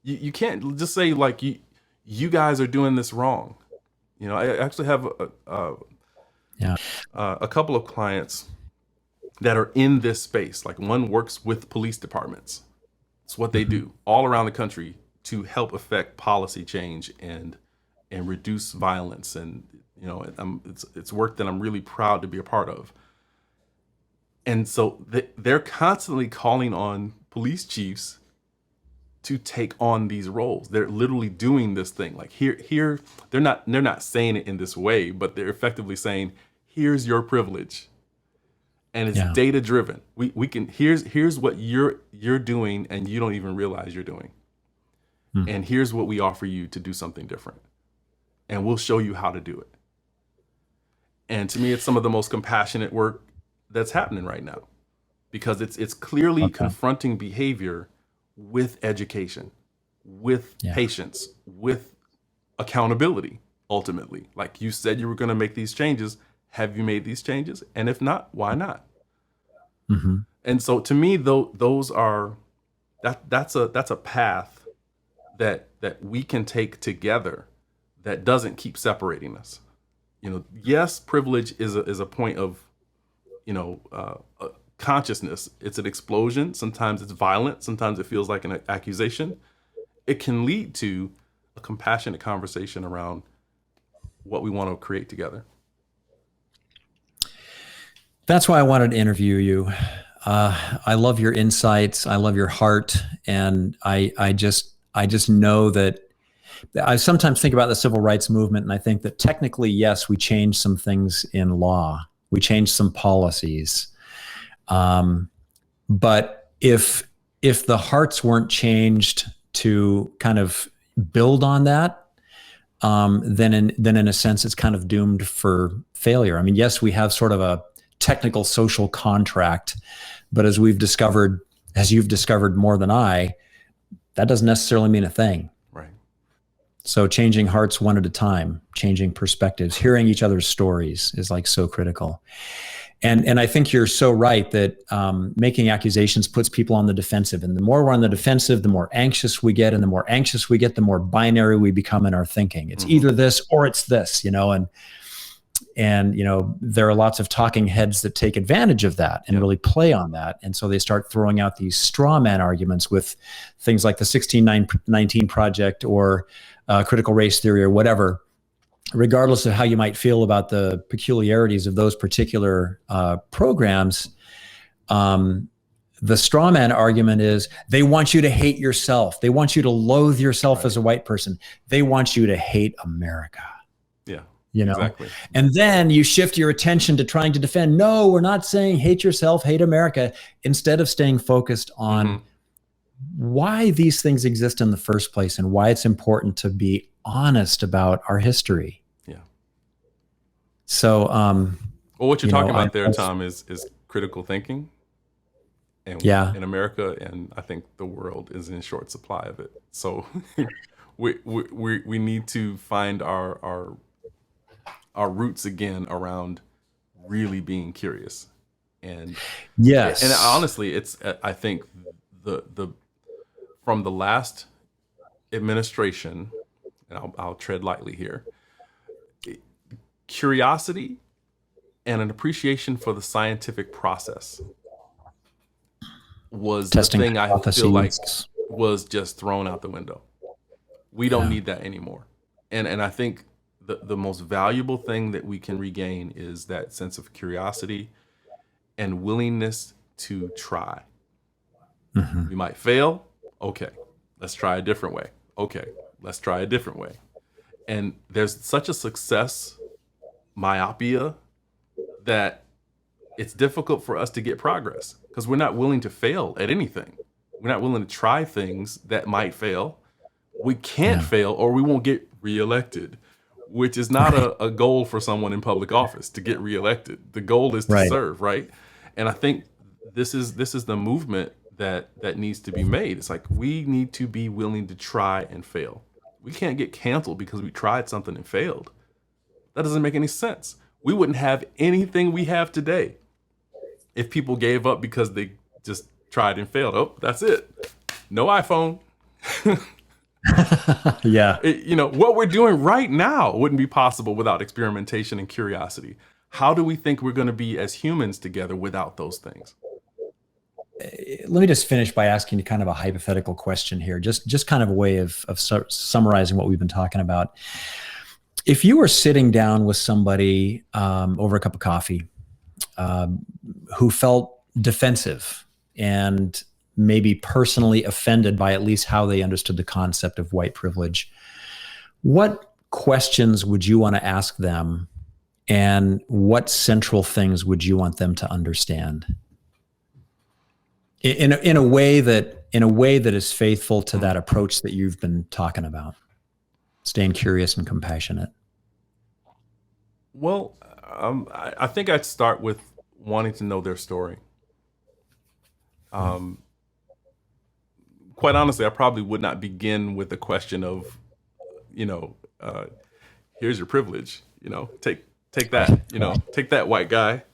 [SPEAKER 2] You can't just say, like, you guys are doing this wrong. I actually have
[SPEAKER 1] Yeah.
[SPEAKER 2] a couple of clients that are in this space. Like, one works with police departments. It's what they
[SPEAKER 1] Hmm.
[SPEAKER 2] do all around the country to help affect policy change and reduce violence. And it's work that I'm really proud to be a part of. And so they're constantly calling on police chiefs to take on these roles. They're literally doing this thing. Like, here, they're not saying it in this way, but they're effectively saying, here's your privilege. And it's
[SPEAKER 1] Yeah.
[SPEAKER 2] data driven. We can here's what you're doing and you don't even realize you're doing.
[SPEAKER 1] Hmm.
[SPEAKER 2] And here's what we offer you to do something different. And we'll show you how to do it. And to me, it's some of the most compassionate work that's happening right now, because it's clearly
[SPEAKER 1] Okay.
[SPEAKER 2] confronting behavior with education, with
[SPEAKER 1] Yeah.
[SPEAKER 2] patience, with accountability. Ultimately, like, you said you were going to make these changes. Have you made these changes? And if not, why not?
[SPEAKER 1] Hmm.
[SPEAKER 2] And so, to me, though, that's a path that we can take together that doesn't keep separating us. Yes, privilege is a point of consciousness. It's an explosion. Sometimes it's violent. Sometimes it feels like an accusation. It can lead to a compassionate conversation around what we want to create together.
[SPEAKER 1] That's why I wanted to interview you. I love your insights. I love your heart, and I just know that I sometimes think about the civil rights movement, and I think that technically, yes, we changed some things in law, we changed some policies, but if the hearts weren't changed to kind of build on that, then in a sense, it's kind of doomed for failure. I mean, yes, we have sort of a technical social contract, but as you've discovered more than I, that doesn't necessarily mean a thing.
[SPEAKER 2] Right.
[SPEAKER 1] So changing hearts one at a time, changing perspectives, hearing each other's stories is like so critical. And I think you're so right that making accusations puts people on the defensive. And the more we're on the defensive, the more anxious we get. And the more anxious we get, the more binary we become in our thinking. It's either this or it's this, and there are lots of talking heads that take advantage of that and really play on that. And so they start throwing out these straw man arguments with things like the 1619 Project or critical race theory or whatever. Regardless of how you might feel about the peculiarities of those particular programs, the straw man argument is they want you to hate yourself. They want you to loathe yourself as a white person. They want you to hate America.
[SPEAKER 2] Yeah,
[SPEAKER 1] exactly. And then you shift your attention to trying to defend. No, we're not saying hate yourself, hate America, instead of staying focused on why these things exist in the first place and why it's important to be honest about our history.
[SPEAKER 2] Yeah.
[SPEAKER 1] So,
[SPEAKER 2] well, what you're talking about there, Tom, is critical thinking. And in America, and I think the world is in short supply of it. So we need to find our roots again around really being curious. And and honestly, it's I think the from the last administration, and I'll tread lightly here, curiosity and an appreciation for the scientific process was the
[SPEAKER 1] Testing
[SPEAKER 2] thing I feel like
[SPEAKER 1] hypotheses.
[SPEAKER 2] was just thrown out the window. We don't
[SPEAKER 1] Yeah.
[SPEAKER 2] need that anymore. And I think the most valuable thing that we can regain is that sense of curiosity and willingness to try.
[SPEAKER 1] Hmm.
[SPEAKER 2] We might fail. Okay, let's try a different way. Okay, let's try a different way. And there's such a success myopia that it's difficult for us to get progress because we're not willing to fail at anything. We're not willing to try things that might fail. We can't
[SPEAKER 1] Yeah.
[SPEAKER 2] fail or we won't get reelected, which is not
[SPEAKER 1] Right.
[SPEAKER 2] a goal for someone in public office to get reelected. The goal is to
[SPEAKER 1] Right.
[SPEAKER 2] serve, right? And I think this is the movement that needs to be made. It's like we need to be willing to try and fail. We can't get canceled because we tried something and failed. That doesn't make any sense. We wouldn't have anything we have today if people gave up because they just tried and failed. Oh, that's it. No iPhone.
[SPEAKER 1] Yeah.
[SPEAKER 2] What we're doing right now wouldn't be possible without experimentation and curiosity. How do we think we're going to be as humans together without those things?
[SPEAKER 1] Let me just finish by asking you kind of a hypothetical question here, just kind of a way of summarizing what we've been talking about. If you were sitting down with somebody over a cup of coffee who felt defensive and maybe personally offended by at least how they understood the concept of white privilege, what questions would you want to ask them, and what central things would you want them to understand in a way that is faithful to that approach that you've been talking about, staying curious and compassionate?
[SPEAKER 2] Well, I think I'd start with wanting to know their story. Quite honestly, I probably would not begin with the question of, here's your privilege. Take that. Take that, white guy.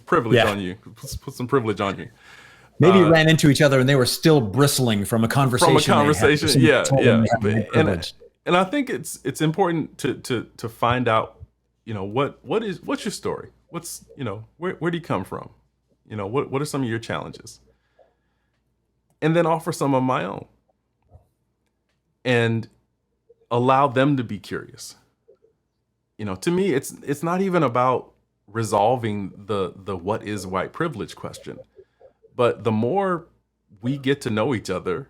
[SPEAKER 2] Privilege
[SPEAKER 1] Yeah.
[SPEAKER 2] on you. Put some privilege on you.
[SPEAKER 1] Maybe you ran into each other and they were still bristling from a conversation.
[SPEAKER 2] Yeah.
[SPEAKER 1] White privilege.
[SPEAKER 2] And I think it's important to find out, what's your story? What's where do you come from? What are some of your challenges? And then offer some of my own. And allow them to be curious. To me, it's not even about resolving the what is white privilege question, but the more we get to know each other,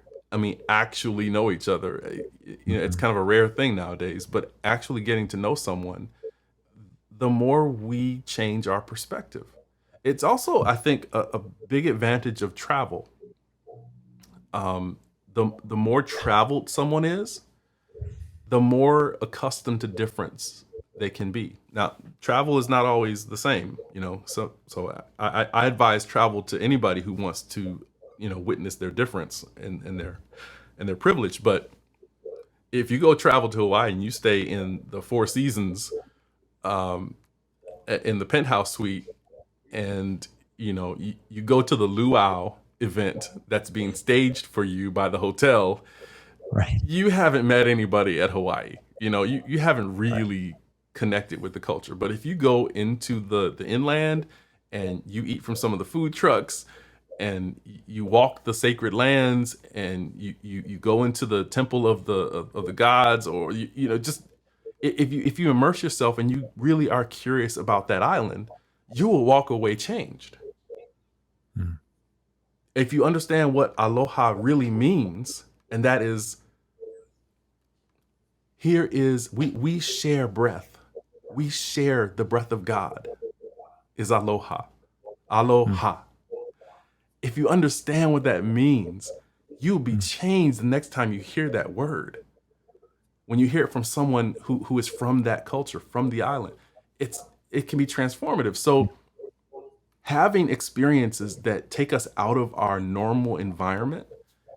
[SPEAKER 2] actually know each other, it's kind of a rare thing nowadays, but actually getting to know someone, the more we change our perspective. It's also, I think, a big advantage of travel. The more traveled someone is, the more accustomed to difference they can be. Now, travel is not always the same, So I advise travel to anybody who wants to, witness their difference and their privilege. But if you go travel to Hawaii and you stay in the Four Seasons, in the penthouse suite, and you go to the luau event that's being staged for you by the hotel,
[SPEAKER 1] Right.
[SPEAKER 2] you haven't met anybody at Hawaii. You haven't really connected with the culture. But if you go into the inland and you eat from some of the food trucks and you walk the sacred lands and you go into the temple of the gods, or just if you immerse yourself and you really are curious about that island, you will walk away changed.
[SPEAKER 1] Mm.
[SPEAKER 2] If you understand what aloha really means, and that is, we share breath. We share the breath of God, is aloha. Aloha. If you understand what that means, you'll be changed the next time you hear that word. When you hear it from someone who is from that culture, from the island, it can be transformative. So having experiences that take us out of our normal environment,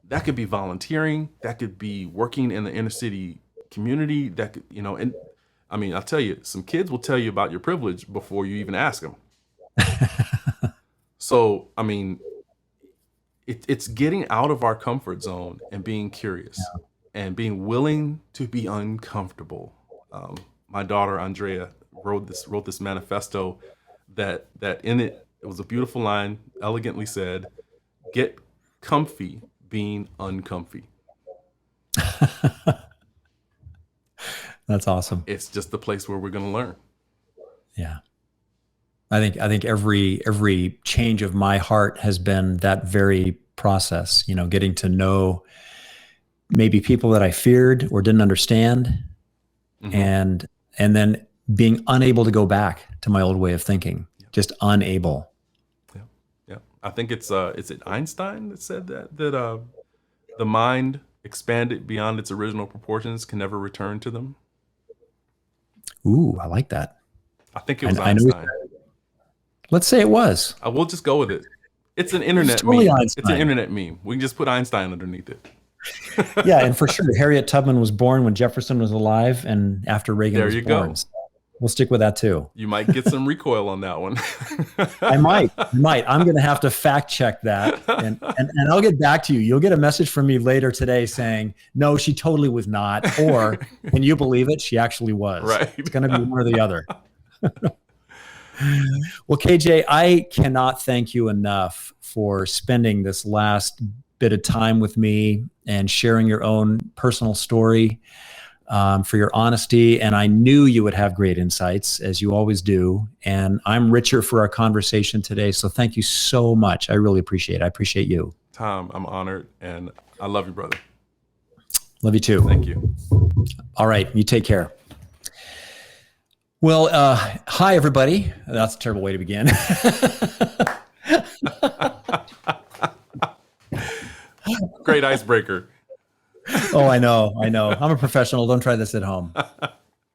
[SPEAKER 2] that could be volunteering, that could be working in the inner city community, that could, and I'll tell you, some kids will tell you about your privilege before you even ask them. So, it's getting out of our comfort zone and being curious and being willing to be uncomfortable. My daughter, Andrea, wrote this manifesto that in it, it was a beautiful line, elegantly said, "Get comfy being uncomfy."
[SPEAKER 1] That's awesome.
[SPEAKER 2] It's just the place where we're going to learn.
[SPEAKER 1] Yeah. I think every change of my heart has been that very process, getting to know maybe people that I feared or didn't understand,
[SPEAKER 2] Mm-hmm.
[SPEAKER 1] and then being unable to go back to my old way of thinking, just unable.
[SPEAKER 2] Yeah. Yeah. I think is it Einstein that said that the mind expanded beyond its original proportions can never return to them?
[SPEAKER 1] Ooh, I like that.
[SPEAKER 2] I think it was
[SPEAKER 1] I know.
[SPEAKER 2] Einstein.
[SPEAKER 1] Let's say it was.
[SPEAKER 2] I will just go with it. It's an internet
[SPEAKER 1] totally
[SPEAKER 2] meme.
[SPEAKER 1] Einstein.
[SPEAKER 2] It's an internet meme. We can just put Einstein underneath it.
[SPEAKER 1] Yeah, and for sure, Harriet Tubman was born when Jefferson was alive and after Reagan was born. Go. So we'll stick with that too.
[SPEAKER 2] You might get some recoil on that one.
[SPEAKER 1] I might. I'm going to have to fact check that, and I'll get back to you. You'll get a message from me later today saying, no, she totally was not, or can you believe it? She actually was.
[SPEAKER 2] Right.
[SPEAKER 1] It's going to be one or the other. Well, KJ, I cannot thank you enough for spending this last bit of time with me and sharing your own personal story, for your honesty. And I knew you would have great insights, as you always do. And I'm richer for our conversation today. So thank you so much. I really appreciate it. I appreciate you.
[SPEAKER 2] Tom, I'm honored, and I love you, brother.
[SPEAKER 1] Love you too.
[SPEAKER 2] Thank you.
[SPEAKER 1] All right. You take care. Well, hi, everybody. That's a terrible way to begin.
[SPEAKER 2] Great icebreaker.
[SPEAKER 1] Oh, I know. I'm a professional. Don't try this at home.